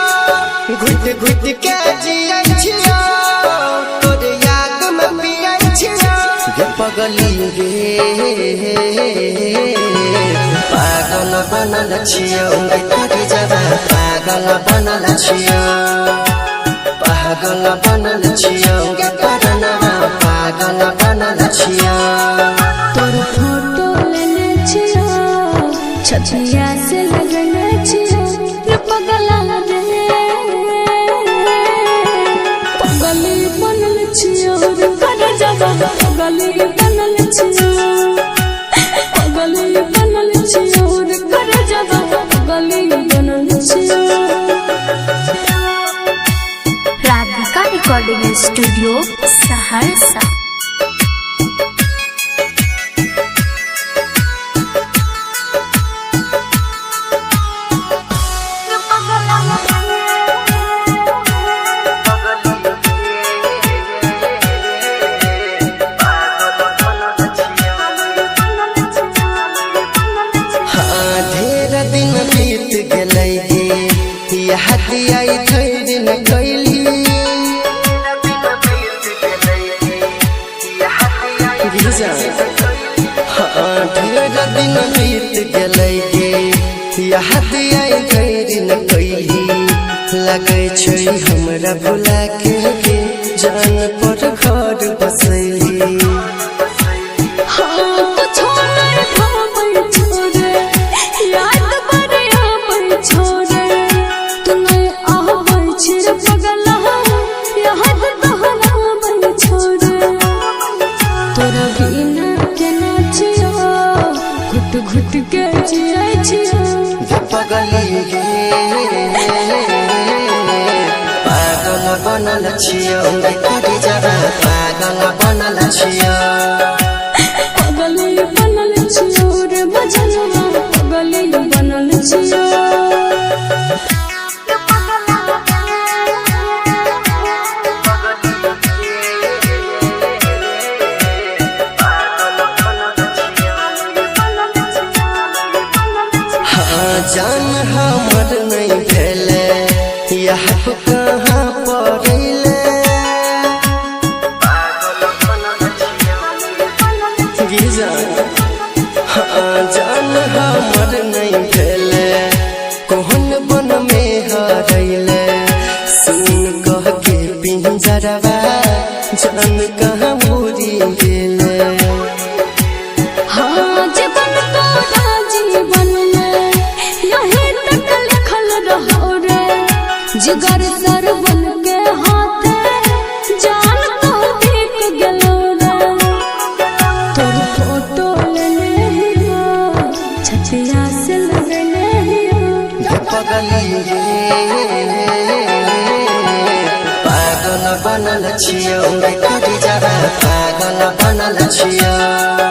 घुट के जिया छिया तोर याद में पिया छिया गे पगली गे पागल बनल छिया तोरी जगह पागल बनल छिया गे करना पागल बनल छिया तोर फोटो लेने छिया छछिया से लगने छिया रे पगला रे पगली बनल छिया रे कर जगह पगली बनल छिया रे कर जगह पगली बनल छिया। Radhika recording studio Saharsa. हथियाई थैर न कैली ढेर दिन बीत गलै गे हथियाई थैर न कैली लगे छै हमरा भुला के गे जान पर घर बसैली घुट के जिया छिया पगली गे पागल बनल छिया तोरी जगह पागल बनल छिया पगली बनल छिया रे बजनवा पगली बनल छिया। जान हमर नहीं भेले यह कहाँ पड़ैले जान हमर नहीं भेले कोहन बन में हरैले सुन कह के पिंजरवा जान कहाँ उड़ी गेले जिगर सर बन के हाथे जान तो देख गेलो रे तोर फोटो लेने हिया छछिया से लगने हिया पगली गे पागल बनल छिया तोरी जगह पागल बनल छिया।